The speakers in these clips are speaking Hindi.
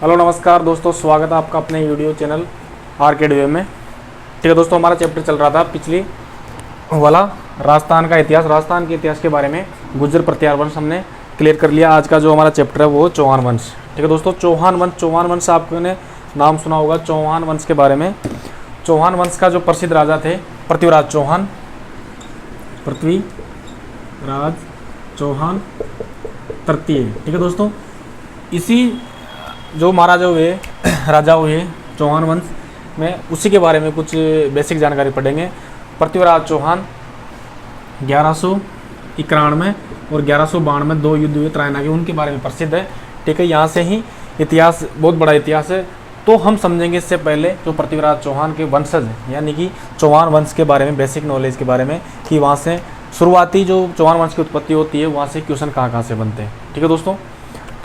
हेलो नमस्कार दोस्तों, स्वागत है आपका अपने वीडियो चैनल आर्केडवे में। ठीक है दोस्तों, हमारा चैप्टर चल रहा था पिछली वाला राजस्थान का इतिहास। राजस्थान के इतिहास के बारे में गुर्जर प्रत्यार वंश हमने क्लियर कर लिया। आज का जो हमारा चैप्टर है वो चौहान वंश। ठीक है दोस्तों, चौहान वंश आपने नाम सुना होगा चौहान वंश के बारे में। चौहान वंश का जो प्रसिद्ध राजा थे पृथ्वीराज चौहान। पृथ्वीराज चौहान तृतीय। ठीक है दोस्तों, इसी जो महाराजा हुए राजा हुए चौहान वंश में, उसी के बारे में कुछ बेसिक जानकारी पढ़ेंगे। पृथ्वीराज चौहान 1191 और 1192 दो युद्ध हुए त्रायना के, उनके बारे में प्रसिद्ध है। ठीक है, यहाँ से ही इतिहास, बहुत बड़ा इतिहास है। तो हम समझेंगे इससे पहले जो पृथ्वीराज चौहान के वंशज यानी कि चौहान वंश के बारे में, बेसिक नॉलेज के बारे में, कि वहाँ से शुरुआती जो चौहान वंश की उत्पत्ति होती है, वहाँ से क्वेश्चन कहाँ से बनते हैं। ठीक है दोस्तों,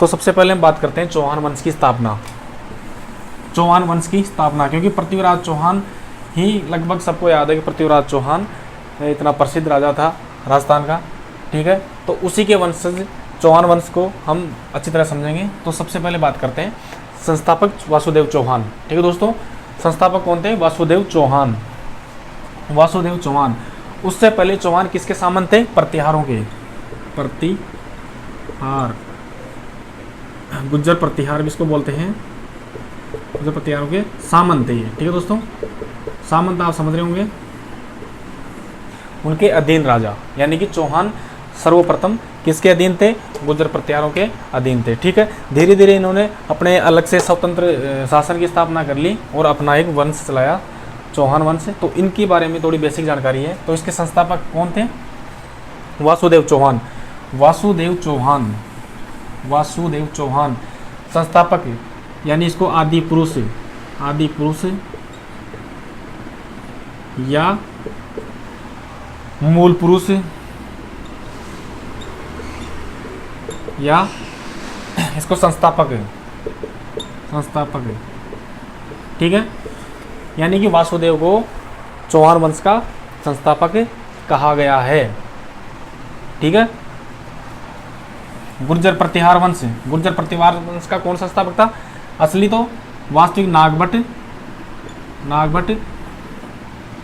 तो सबसे पहले हम बात करते हैं चौहान वंश की स्थापना। चौहान वंश की स्थापना, क्योंकि पृथ्वीराज चौहान ही लगभग सबको याद है कि पृथ्वीराज चौहान इतना प्रसिद्ध राजा था राजस्थान का। ठीक है, तो उसी के वंशज चौहान वंश को हम अच्छी तरह समझेंगे। तो सबसे पहले बात करते हैं संस्थापक वासुदेव चौहान। ठीक है दोस्तों, संस्थापक कौन थे? वासुदेव चौहान। वासुदेव चौहान। उससे पहले चौहान किसके सामंत थे? प्रतिहारों के। प्रतिहार, गुज्जर प्रतिहार भी इसको बोलते हैं। गुज्जर प्रतिहारों के सामंत ये। ठीक है दोस्तों, सामंत आप समझ रहे होंगे, उनके अधीन राजा, यानी कि चौहान सर्वप्रथम किसके अधीन थे? गुज्जर प्रतिहारों के अधीन थे। ठीक है, धीरे धीरे इन्होंने अपने अलग से स्वतंत्र शासन की स्थापना कर ली और अपना एक वंश चलाया, चौहान वंश। तो इनके बारे में थोड़ी बेसिक जानकारी है। तो इसके संस्थापक कौन थे? वासुदेव चौहान। वासुदेव चौहान, वासुदेव चौहान संस्थापक, यानी इसको आदि पुरुष या मूल पुरुष या इसको संस्थापक। ठीक है, यानी कि वासुदेव को चौहान वंश का संस्थापक कहा गया है। ठीक है, गुर्जर प्रतिहार वंश, गुर्जर प्रतिहार वंश का कौन संस्थापक था? असली तो वास्तविक नागभट्ट।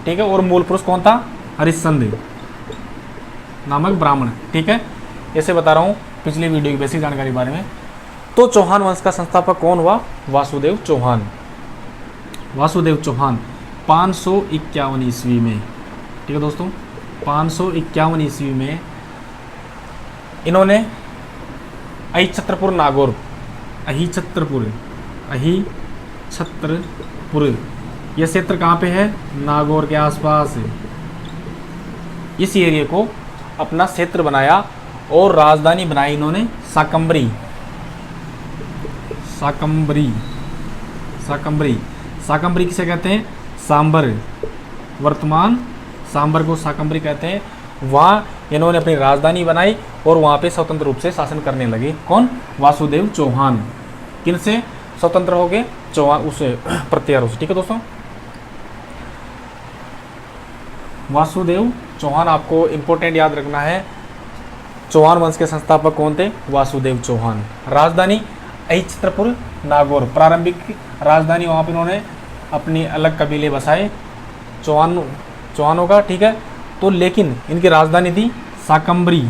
ठीक है, और मूल पुरुष कौन था? हरिश्चंद्र नामक ब्राह्मण। ठीक है, ऐसे बता रहा हूँ पिछली वीडियो की बेसिक जानकारी बारे में। तो चौहान वंश का संस्थापक कौन हुआ? वासुदेव चौहान। वासुदेव चौहान 551 ईस्वी में। ठीक है दोस्तों, 551 ईस्वी में इन्होंने अहिछत्रपुर नागौर, अहिछत्रपुर, यह क्षेत्र कहाँ पे है? नागौर के आसपास। इस एरिया को अपना क्षेत्र बनाया और राजधानी बनाई इन्होंने शाकंभरी। शाकंभरी किसे कहते हैं? सांबर। वर्तमान सांबर को शाकंभरी कहते हैं। वहाँ इन्होंने अपनी राजधानी बनाई और वहाँ पे स्वतंत्र रूप से शासन करने लगे। कौन? वासुदेव चौहान। किनसे स्वतंत्र हो गए? चौहान, उसे प्रत्यारों से। ठीक है दोस्तों, वासुदेव चौहान आपको इंपॉर्टेंट याद रखना है। चौहान वंश के संस्थापक कौन थे? वासुदेव चौहान। राजधानी अहिछत्रपुर नागौर, प्रारंभिक राजधानी। वहाँ पर इन्होंने अपनी अलग कबीले बसाए चौहानों का। ठीक है, तो लेकिन इनकी राजधानी थी शाकंभरी।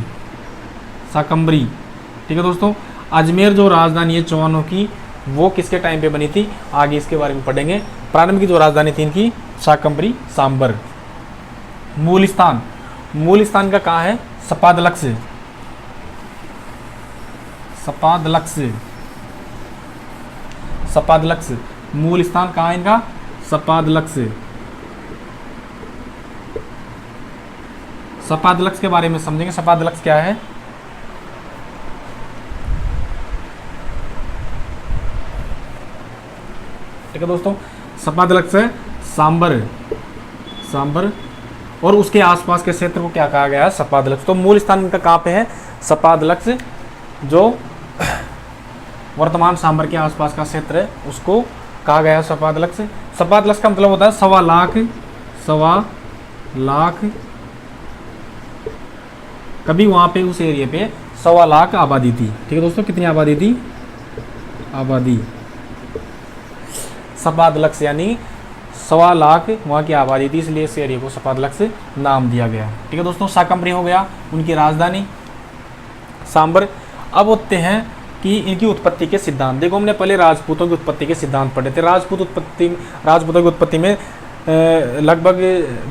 ठीक है दोस्तों, अजमेर जो राजधानी है चौहानों की, वो किसके टाइम पे बनी थी? आगे इसके बारे में पढ़ेंगे। प्रारंभ की जो राजधानी थी इनकी शाकंभरी, सांबर। मूल स्थान का कहाँ है? सपादलक्ष। मूल स्थान कहाँ है इनका? सपादलक्ष। सपादलक्ष के बारे में समझेंगे। सपादलक्ष क्या है? ठीक है दोस्तों, सपादलक्ष है सांबर और उसके आसपास के क्षेत्र को क्या कहा गया है? सपादलक्ष। तो मूल स्थान इनका कहाँ पे है? सपादलक्ष। जो वर्तमान सांबर के आसपास का क्षेत्र है उसको कहा गया है सपादलक्ष। सपादलक्ष का मतलब होता है 1.25 लाख कभी वहाँ पे उस एरिया पे 1.25 लाख आबादी थी। ठीक है दोस्तों, कितनी आबादी थी? आबादी सपादलक्ष यानी 1.25 लाख वहाँ की आबादी थी, इसलिए इस एरिया को सपादलक्ष नाम दिया गया। ठीक है दोस्तों, शाकंभरी हो गया उनकी राजधानी सांबर। अब होते हैं कि इनकी उत्पत्ति के सिद्धांत। देखो हमने पहले राजपूतों की उत्पत्ति के सिद्धांत पढ़े थे। राजपूतों की उत्पत्ति में लगभग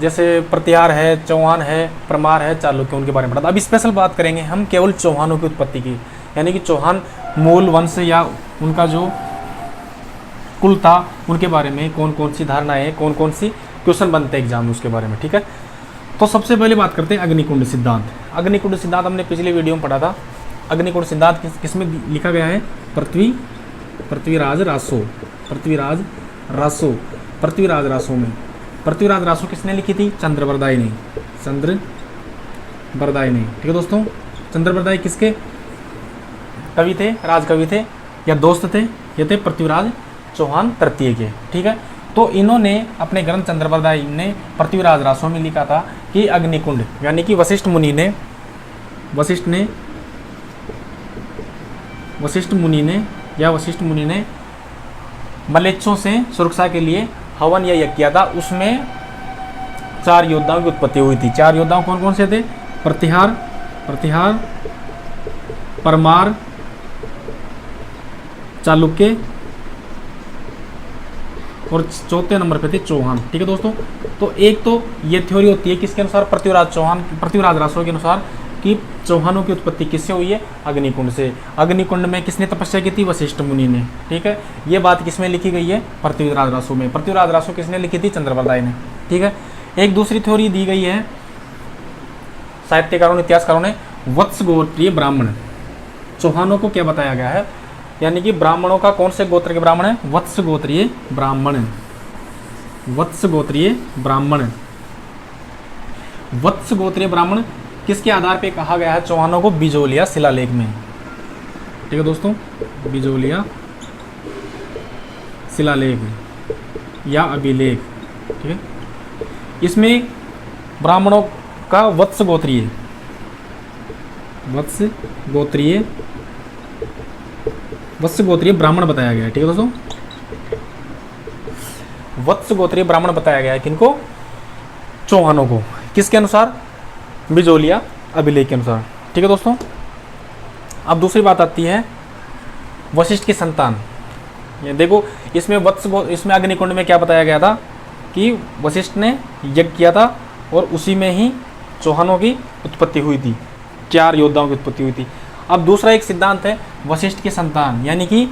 जैसे प्रतिहार है, चौहान है, परमार है, चालुक्य, उनके बारे में पढ़ा था। अब स्पेशल बात करेंगे हम केवल चौहानों की उत्पत्ति की, यानी कि चौहान मूल वंश या उनका जो कुल था उनके बारे में कौन कौन सी धारणाएं, कौन कौन सी क्वेश्चन बनते हैं एग्जाम में उसके बारे में। ठीक है, तो सबसे पहले बात करते हैं अग्निकुंड सिद्धांत। अग्निकुंड सिद्धांत हमने पिछले वीडियो में पढ़ा था। अग्निकुंड सिद्धांत किसमें लिखा गया है? पृथ्वीराज रासो में। पृथ्वीराज रासो किसने लिखी थी? चंद्रबरदाई ने। ठीक है दोस्तों, चंद्रबरदाई किसके कवि थे? राजकवि थे या दोस्त थे? ये थे पृथ्वीराज चौहान तृतीय के। ठीक है, तो इन्होंने अपने ग्रंथ चंद्रबरदाई ने पृथ्वीराज रासो में लिखा था कि अग्निकुंड यानी कि वशिष्ठ मुनि ने मलेच्छों से सुरक्षा के लिए हवन या यज्ञ किया था। उसमें 4 योद्धाओं की उत्पत्ति हुई थी। 4 योद्धाओं कौन कौन से थे? प्रतिहार, परमार, चालुक्य और चौथे नंबर पे थे चौहान। ठीक है दोस्तों, तो एक तो ये थ्योरी होती है किसके अनुसार? पृथ्वीराज रासो के अनुसार कि चौहानों की उत्पत्ति किससे हुई है? अग्निकुंड से। अग्निकुंड में किसने तपस्या की थी? वशिष्ठ मुनि ने। ठीक है, ये बात किसमें लिखी गई है? पृथ्वीराज रासो में। पृथ्वीराज रासो किसने लिखी थी? चंद्रबरदाई ने। ठीक है, एक दूसरी थ्योरी दी गई है साहित्यकारों ने, इतिहासकारों ने, वत्स गोत्रीय ब्राह्मण। चौहानों को क्या बताया गया है? यानी कि ब्राह्मणों का कौन से गोत्र के ब्राह्मण है? वत्स गोत्रीय ब्राह्मण। वत्स गोत्रीय ब्राह्मण किसके आधार पे कहा गया है चौहानों को? बिजोलिया शिलालेख में। ठीक है दोस्तों, बिजोलिया शिलालेख या अभिलेख। ठीक है, इसमें ब्राह्मणों का वत्स गोत्रीय ब्राह्मण बताया गया है। ठीक है दोस्तों, वत्स गोत्रीय ब्राह्मण बताया गया है किनको? चौहानों को। किसके अनुसार? बिजोलिया अभिलेख के अनुसार। ठीक है दोस्तों, अब दूसरी बात आती है वशिष्ठ की संतान। ये देखो, इसमें अग्निकुंड में क्या बताया गया था कि वशिष्ठ ने यज्ञ किया था और उसी में ही चौहानों की उत्पत्ति हुई थी, 4 योद्धाओं की उत्पत्ति हुई थी। अब दूसरा एक सिद्धांत है वशिष्ठ की संतान, यानी कि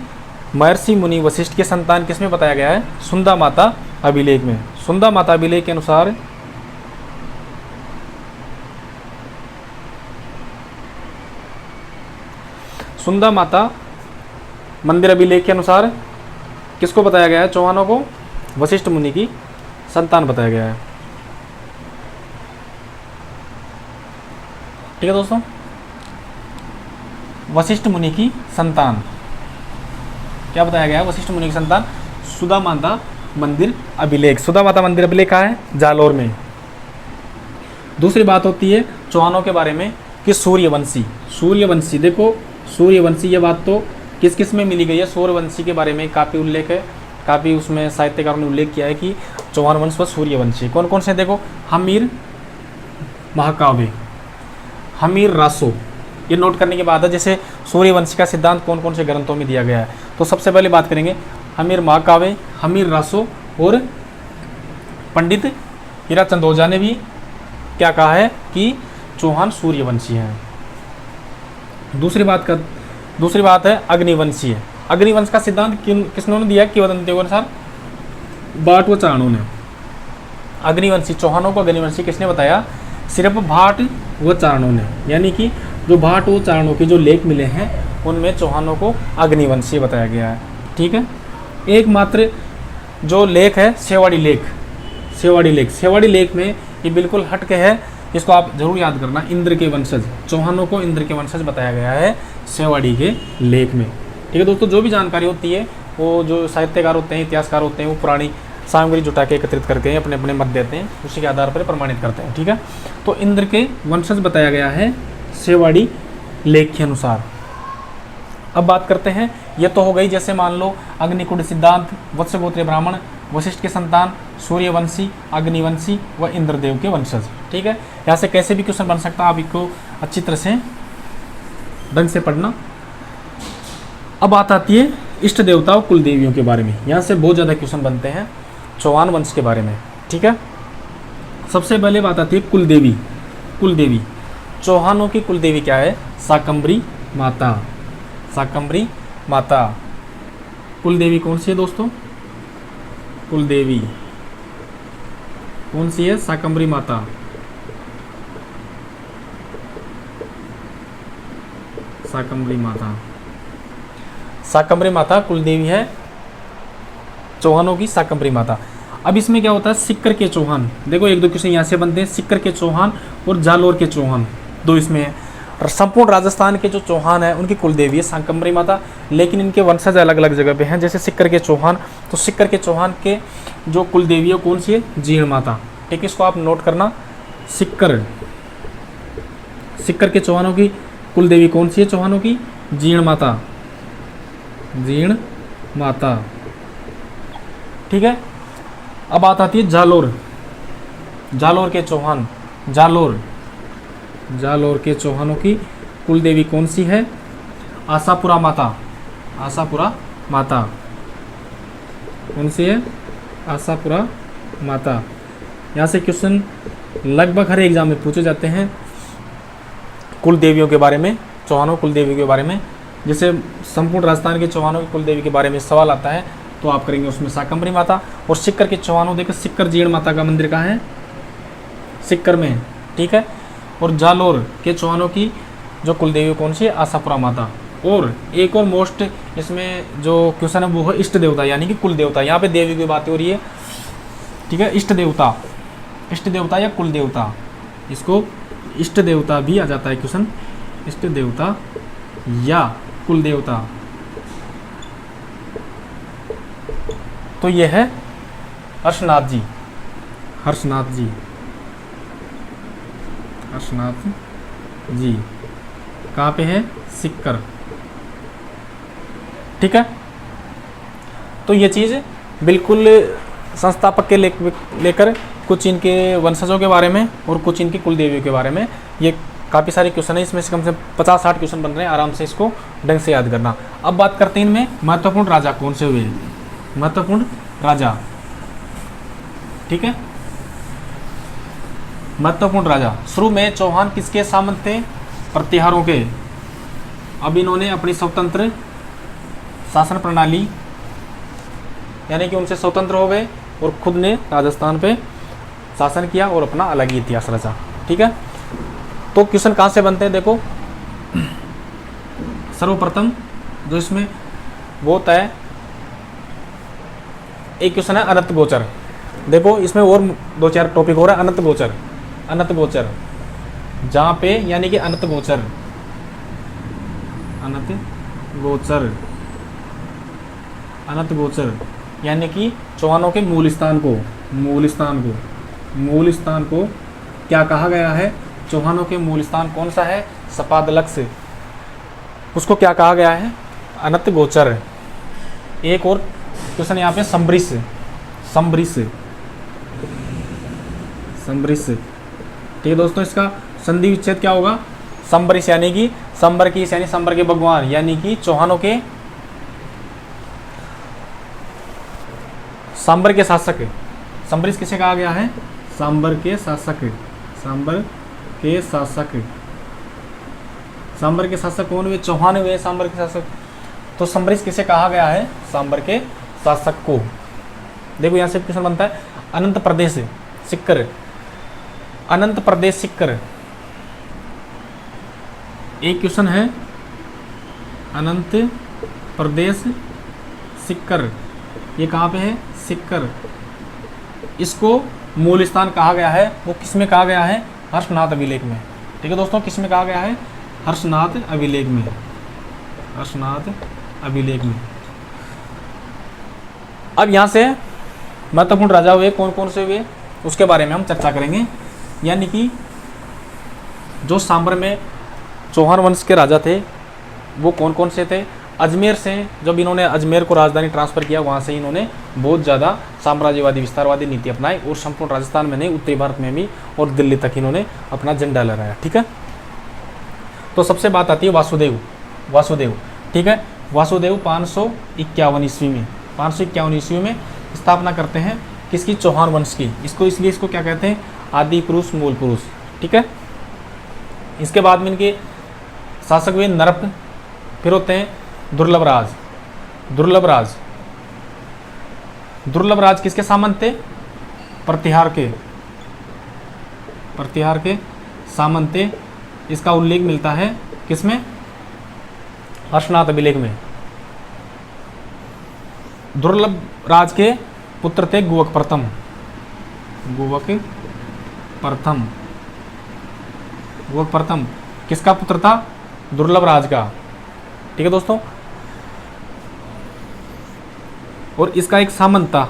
महर्षि मुनि वशिष्ठ के संतान किसमें बताया गया है? सुंदा माता अभिलेख में। सुंदा माता अभिलेख के अनुसार सुंदा माता मंदिर अभिलेख के अनुसार किसको बताया गया है? चौहानों को वशिष्ठ मुनि की संतान बताया गया है। ठीक है दोस्तों, वशिष्ठ मुनि की संतान क्या बताया गया है? वशिष्ठ मुनि की संतान सुधा माता मंदिर अभिलेख। सुधा माता मंदिर अभिलेख कहाँ है? जालौर में। दूसरी बात होती है चौहानों के बारे में कि सूर्यवंशी। देखो, सूर्यवंशी ये बात तो किस किस में मिली गई है? सूर्यवंशी के बारे में काफ़ी उल्लेख है, काफ़ी उसमें साहित्यकारों ने उल्लेख किया है कि चौहान वंश व सूर्यवंशी कौन कौन से? देखो, हमीर महाकाव्य, हमीर रासो, ये नोट करने की बात है। जैसे सूर्यवंशी का सिद्धांत कौन कौन से ग्रंथों में दिया गया है, तो सबसे पहले बात करेंगे हमीर महाकाव्य, हमीर रासो, और पंडित हीराचंद ओझा ने भी क्या कहा है कि चौहान सूर्यवंशी हैं। दूसरी बात है अग्निवंशी है। अग्निवंश का सिद्धांत किसने दिया? किंवदंतियों के अनुसार भाट व चारणों ने। अग्निवंशी, चौहानों को अग्निवंशी किसने बताया? सिर्फ भाट व चारणों ने, यानी कि जो भाट व चारणों के जो लेख मिले हैं उनमें चौहानों को अग्निवंशी बताया गया है। ठीक है, एकमात्र जो लेख है सेवाड़ी लेख में ये बिल्कुल हटके है, इसको आप जरूर याद करना। इंद्र के वंशज, चौहानों को इंद्र के वंशज बताया गया है सेवाड़ी के लेख में। ठीक है दोस्तों, जो भी जानकारी होती है वो जो साहित्यकार होते हैं, इतिहासकार होते हैं, वो पुरानी सामग्री जुटा के एकत्रित करके अपने अपने मत देते हैं, उसी के आधार पर प्रमाणित करते हैं। ठीक है, तो इंद्र के वंशज बताया गया है सेवाड़ी लेख के अनुसार। अब बात करते हैं, ये तो हो गई जैसे मान लो अग्निकुंड सिद्धांत, वत्सगोत्रीय ब्राह्मण, वशिष्ठ के संतान, सूर्यवंशी, अग्निवंशी व इंद्रदेव के वंशज। ठीक है, यहाँ से कैसे भी क्वेश्चन बन सकता है, आप इसको अच्छी तरह से ढंग से पढ़ना। अब बात आती है इष्ट देवता और कुल देवियों के बारे में। यहाँ से बहुत ज़्यादा क्वेश्चन बनते हैं चौहान वंश के बारे में। ठीक है, सबसे पहले बात आती है कुल देवी। कुल देवी, चौहानों की कुल देवी क्या है? शाकंभरी माता। शाकंभरी माता कुल देवी कौन सी है दोस्तों? कुल देवी कौन सी है? शाकंभरी माता। शाकंभरी माता, शाकंभरी माता कुल देवी है चौहानों की, शाकंभरी माता। अब इसमें क्या होता है, सिक्कर के चौहान। देखो एक दो क्वेश्चन यहाँ से बनते हैं, सिक्कर के चौहान और जालोर के चौहान, दो इसमें है। और संपूर्ण राजस्थान के जो चौहान है उनकी कुल देवी है शाकंभरी माता, लेकिन इनके वंशज अलग अलग जगह पे हैं। जैसे सिक्कर के चौहान, तो सिक्कर के चौहान के जो कुल देवी है कौन सी है? जीर्ण माता। ठीक है, इसको आप नोट करना। सिक्कर के चौहानों की कुल देवी कौन सी है? चौहानों की जीर्ण माता। जीर्ण माता। ठीक है, अब बात आती है जालोर। जालोर के चौहान, जालोर के चौहानों की कुल देवी कौन सी है? आशापुरा माता। आशापुरा माता कौन सी है? आशापुरा माता। यहाँ से क्वेश्चन लगभग हर एग्जाम में पूछे जाते हैं कुल देवियों के बारे में, चौहानों कुल देवी के बारे में। जैसे संपूर्ण राजस्थान के चौहानों की कुल देवी के बारे में सवाल आता है तो आप करेंगे उसमें शाकंभरी माता। और सिक्कर के चौहानों, देखो सिक्कर जीर्ण माता का मंदिर कहाँ है? सिक्कर में। ठीक है, और जालोर के चौहानों की जो कुल देवी कौन सी है? आशापुरा माता। और एक और मोस्ट इसमें जो क्वेश्चन है वो है इष्ट देवता, यानी कि कुल देवता। यहाँ पे देवी की बात हो रही है। ठीक है, इष्ट देवता, इष्ट देवता या कुल देवता, इसको इष्ट देवता भी आ जाता है क्वेश्चन, इष्ट देवता या कुल देवता। तो ये है हर्षनाथ जी। हर्षनाथ जी, हर्षनाथ जी कहाँ पे है? सिक्कर। ठीक है, तो ये चीज़ बिल्कुल संस्थापक के लेकर कुछ इनके वंशजों के बारे में और कुछ इनकी कुल देवियों के बारे में, ये काफ़ी सारे क्वेश्चन है। इसमें से कम से 50-60 क्वेश्चन बन रहे हैं, आराम से इसको ढंग से याद करना। अब बात करते हैं इनमें महत्वपूर्ण राजा कौन से हुए? महत्वपूर्ण राजा। ठीक है, महत्वपूर्ण राजा। शुरू में चौहान किसके सामंत थे? प्रतिहारों के। अब इन्होंने अपनी स्वतंत्र शासन प्रणाली, यानी कि उनसे स्वतंत्र हो गए और खुद ने राजस्थान पे शासन किया और अपना अलग ही इतिहास रचा। ठीक है, तो क्वेश्चन कहाँ से बनते हैं? देखो सर्वप्रथम जो इसमें वो होता है, एक क्वेश्चन है अनंत गोचर। देखो इसमें और 2-4 टॉपिक हो रहा है। अनंत गोचर, अनंत गोचर जहाँ पे, यानी कि अनंत गोचर, अनंत गोचर, अनंत गोचर यानी कि चौहानों के मूल स्थान को, मूल स्थान को, मूल स्थान को क्या कहा गया है? चौहानों के मूल स्थान कौन सा है? सपादलक्ष, उसको क्या कहा गया है? अनंत गोचर। एक और क्वेश्चन यहाँ पे संबरिश, संबरिश, संबरिश। ठीक है दोस्तों, इसका संधि विच्छेद क्या होगा? संबरिश यानी कि संबर की, यानी संबर के भगवान, यानी कि चौहानों के सांबर के शासक। संबरिश किसे कहा गया है? सांबर के शासक, सांबर के शासक। सांबर के शासक कौन हुए? चौहान हुए सांबर के शासक। तो संबरिश किसे कहा गया है? सांबर के शासक को। देखो यहाँ से क्वेश्चन बनता है अनंत प्रदेश सिक्कर, अनंत प्रदेश सिक्कर। एक क्वेश्चन है अनंत प्रदेश सिक्कर, ये कहाँ पे है? सिक्कर। इसको मूल स्थान कहा गया है, वो किसमें कहा गया है? हर्षनाथ अभिलेख में। ठीक है दोस्तों, किसमें कहा गया है? हर्षनाथ अभिलेख में, हर्षनाथ अभिलेख में। अब यहाँ से महत्वपूर्ण राजा हुए कौन कौन से हुए उसके बारे में हम चर्चा करेंगे। यानी कि जो सांबर में चौहान वंश के राजा थे वो कौन कौन से थे? अजमेर से जब इन्होंने अजमेर को राजधानी ट्रांसफ़र किया, वहाँ से इन्होंने बहुत ज़्यादा साम्राज्यवादी विस्तारवादी नीति अपनाई और संपूर्ण राजस्थान में नहीं, उत्तरी भारत में भी और दिल्ली तक इन्होंने अपना झंडा लहराया। ठीक है, तो सबसे बात आती है वासुदेव। ठीक है, वासुदेव 551 ईस्वी में 551 ईस्वी में स्थापना करते हैं किसकी? चौहान वंश की। इसको क्या कहते हैं? आदि पुरुष, मूल पुरुष। ठीक है, इसके बाद में इनके शासक हुए नरप, फिर होते हैं दुर्लभ राज किसके सामंत थे? प्रतिहार के सामंत थे। इसका उल्लेख मिलता है किसमें? हर्षनाथ अभिलेख में। दुर्लभ राज के पुत्र थे गुवक प्रथम किसका पुत्र था? दुर्लभ राज का। ठीक है दोस्तों, और इसका एक सामंत था,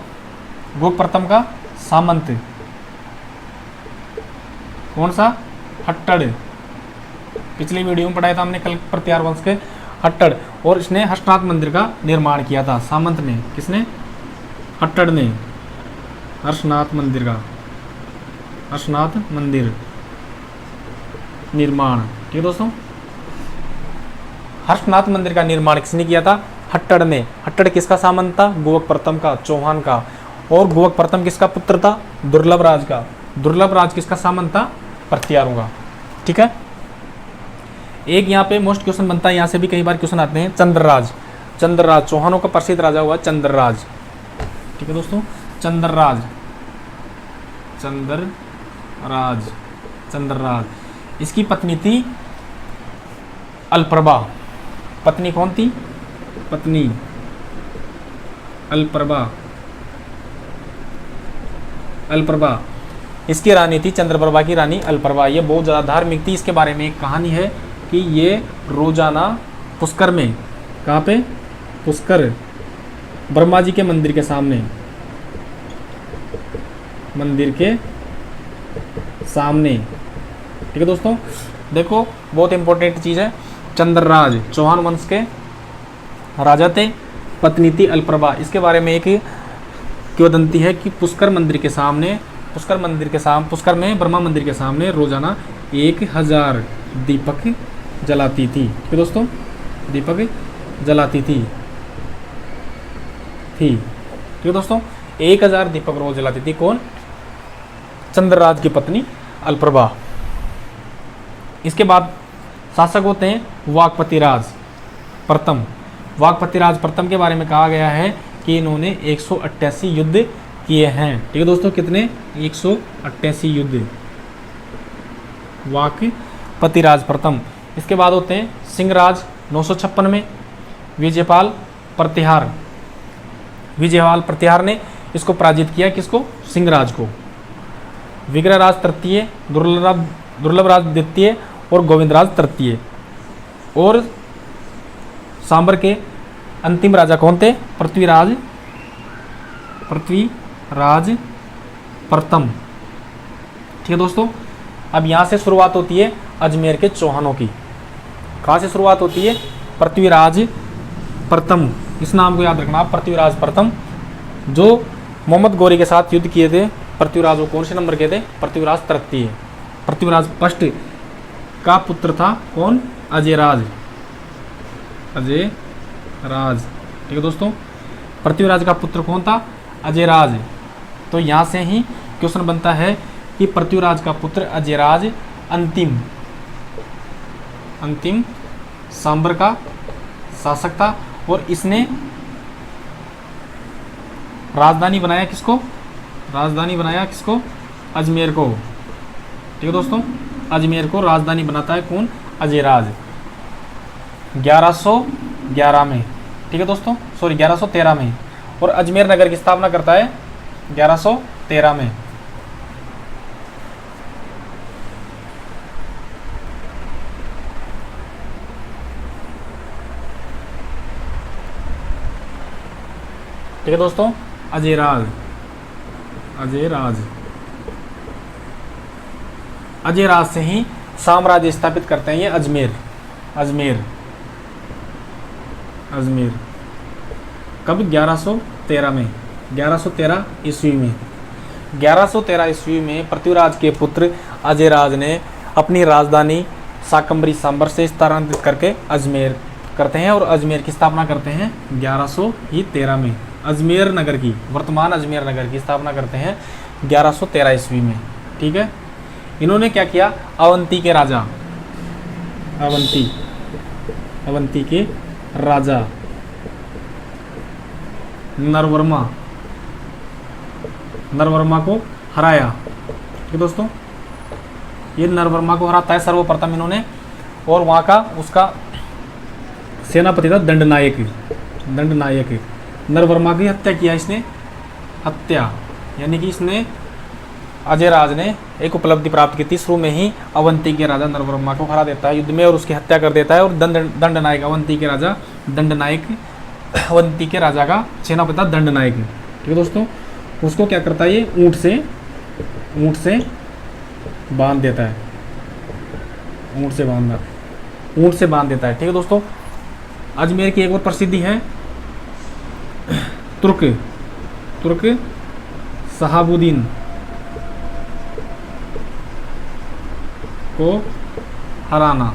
गुवक प्रथम का सामंत कौन सा? हट्टड़। पिछली वीडियो में पढ़ाया था हमने कल प्रतिहार वंश के हट्टड़, और इसने हर्षनाथ मंदिर का निर्माण किया था। सामंत ने, किसने? हट्टड़ ने हर्षनाथ मंदिर निर्माण। ठीक है दोस्तों, हर्षनाथ मंदिर का निर्माण किसने किया था? हट्टड़ ने। हट्टड़ किसका सामंत था? गुवक प्रथम का, चौहान का। और गुवक प्रथम किसका पुत्र था? दुर्लभ राज का। दुर्लभ राज किसका सामंत था? प्रतिहारों का। ठीक है, एक यहाँ पे मोस्ट क्वेश्चन बनता है, यहाँ से भी कई बार क्वेश्चन आते हैं। चंद्रराज चौहानों का प्रसिद्ध राजा हुआ चंद्रराज। ठीक है दोस्तों, चंद्रराज। इसकी पत्नी थी अल्प्रभा। पत्नी कौन थी? पत्नी अल्प्रभा। इसकी रानी थी चंद्रप्रभा की रानी अल्प्रभा। ये बहुत ज़्यादा धार्मिक थी। इसके बारे में एक कहानी है कि ये रोजाना पुष्कर में, कहाँ पे? पुष्कर, ब्रह्मा जी के मंदिर के सामने, ठीक है दोस्तों। देखो, बहुत इंपॉर्टेंट चीज़ है। चंद्रराज चौहान वंश के राजा थे, पत्नी थी अल्प्रभा। इसके बारे में एक किंवदंती है कि पुष्कर में ब्रह्मा मंदिर के सामने रोजाना 1000 दीपक जलाती थी। ठीक है दोस्तों, दीपक जलाती थी। ठीक है दोस्तों, 1000 दीपक रोज जलाती थी। कौन? चंद्रराज की पत्नी अल्प्रभा। इसके बाद शासक होते हैं वाकपति राज प्रथम के बारे में कहा गया है कि इन्होंने 188 युद्ध किए हैं। ठीक है दोस्तों, कितने? 188 युद्ध, वाकपति राज प्रथम। इसके बाद होते हैं सिंहराज 956 में, विजयपाल प्रतिहार ने इसको पराजित किया। किसको? सिंहराज को। विग्रहराज तृतीय, दुर्लभ राज द्वितीय और गोविंदराज तृतीय। और सांबर के अंतिम राजा कौन थे? पृथ्वीराज प्रथम। ठीक है दोस्तों, अब यहाँ से शुरुआत होती है अजमेर के चौहानों की। कहाँ से शुरुआत होती है? पृथ्वीराज प्रथम। इस नाम को याद रखना, पृथ्वीराज प्रथम, जो मोहम्मद गौरी के साथ युद्ध किए थे। पृथ्वीराज वो कौन से नंबर के थे? पृथ्वीराज तृतीय। पृथ्वीराज फर्स्ट का पुत्र था कौन? अजयराज। ठीक है दोस्तों, पृथ्वीराज का पुत्र कौन था? अजयराज। तो यहाँ से ही क्वेश्चन बनता है कि पृथ्वीराज का पुत्र अजयराज अंतिम सांबर का शासक था, और इसने राजधानी बनाया किसको? अजमेर को। ठीक है दोस्तों, अजमेर को राजधानी बनाता है कौन? अजयराज 1111 में। ठीक है दोस्तों, 1113 में। और अजमेर नगर की स्थापना करता है 1113 में। ठीक है दोस्तों, अजयराज से ही साम्राज्य स्थापित करते हैं ये अजमेर। अजमेर। कब? 1113 में, 1113 ईस्वी में। 1113 ईस्वी में पृथ्वीराज के पुत्र अजयराज ने अपनी राजधानी शाकंभरी सांबर से स्थानांतरित करके अजमेर करते हैं और अजमेर की स्थापना करते हैं 1113 में। अजमेर नगर की, वर्तमान अजमेर नगर की स्थापना करते हैं 1113 ईस्वी में। ठीक है। इन्होंने क्या किया? अवंती के राजा, अवंती के राजा नरवर्मा को हराया। ठीक है दोस्तों, ये नरवर्मा को हराता है सर्वप्रथम इन्होंने, और वहाँ का उसका सेनापति था दंडनायक। नरवर्मा की हत्या किया इसने, हत्या यानी कि इसने, अजयराज ने एक उपलब्धि प्राप्त की थी। शुरू में ही अवंती के राजा नरवर्मा को हरा देता है युद्ध में और उसकी हत्या कर देता है। और दंडनायक, अवंती के राजा दंडनायक, अवंती के राजा का सेनापति था दंडनायक। ठीक है दोस्तों, उसको क्या करता है? ये ऊँट से बांध देता है, ऊँट से बांध देता है। ठीक है दोस्तों, अजमेर की एक और प्रसिद्धि है तुर्क शहाबुद्दीन को हराना।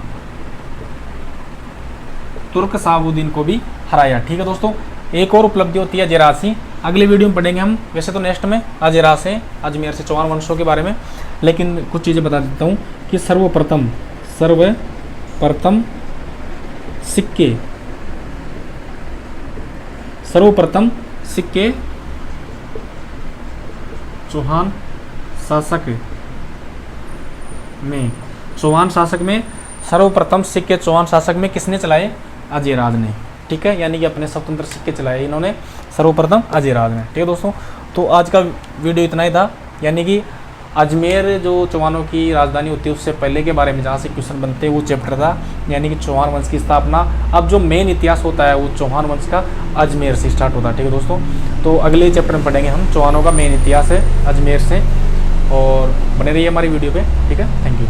तुर्क शहाबुद्दीन को भी हराया। ठीक है दोस्तों, एक और उपलब्धि होती है अजयराज की, अगले वीडियो में पढ़ेंगे हम। वैसे तो नेक्स्ट में अजयराज से, अजमेर से, चौहान वंशों के बारे में, लेकिन कुछ चीज़ें बता देता हूँ कि सर्वप्रथम सिक्के चौहान शासक में सर्वप्रथम सिक्के चौहान शासक में किसने चलाए? अजयराज ने। ठीक है, यानी कि अपने स्वतंत्र सिक्के चलाए इन्होंने सर्वप्रथम अजयराज ने। ठीक है दोस्तों, तो आज का वीडियो इतना ही था, यानी कि अजमेर जो चौहानों की राजधानी होती है उससे पहले के बारे में जहाँ से क्वेश्चन बनते हैं वो चैप्टर था, यानी कि चौहान वंश की स्थापना। अब जो मेन इतिहास होता है वो चौहान वंश का अजमेर से स्टार्ट होता है। ठीक है दोस्तों, तो अगले चैप्टर में पढ़ेंगे हम चौहानों का मेन इतिहास है अजमेर से, और बने रहिए हमारी वीडियो पे। ठीक है, थैंक यू।